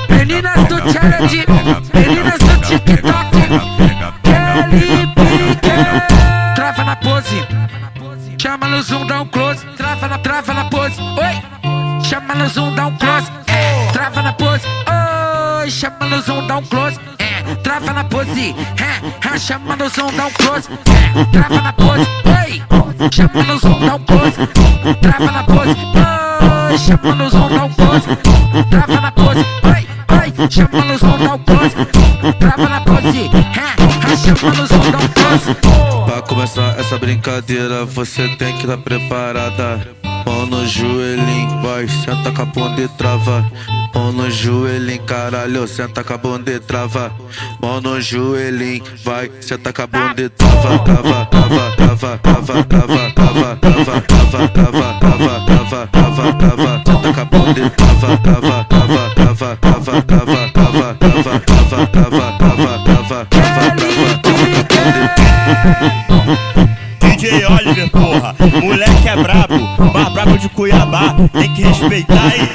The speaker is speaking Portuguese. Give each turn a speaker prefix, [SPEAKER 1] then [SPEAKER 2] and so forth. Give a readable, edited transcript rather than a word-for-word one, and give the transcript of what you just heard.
[SPEAKER 1] Meninas do challenge, meninas do TikTok, Kelly Pique. Trava na pose, chama no zoom, dá um close. Trava na pose, oi. Chama no zoom, dá um close. Trava na pose, oi. Chama no zoom, dá um close. Trava na pose, chama no zoom, dá um close. Trava na pose, oi. Chama no zoom, dá um close. Trava na pose, oi. Chama no zoom, dá um close. Trava na pose, oi. Chama no zoom, dá um close. Trava na pose, chama no zoom, dá um close.
[SPEAKER 2] Pra começar essa brincadeira, você tem que estar preparada. Mão no joelhinho, vai, senta com a bunda e trava. Mão no joelhinho, caralho, senta com a bunda e trava. Mão no joelhinho, vai, senta com a bunda e trava. Trava, trava, trava, trava, trava, trava, trava, trava, trava, trava, trava, trava, trava, senta com a bunda e trava. Trava, trava, trava, trava, trava, trava, trava, trava, trava, trava, trava, trava.
[SPEAKER 3] DJ Oliver, porra, moleque é brabo, mais brabo de Cuiabá, tem que respeitar aí.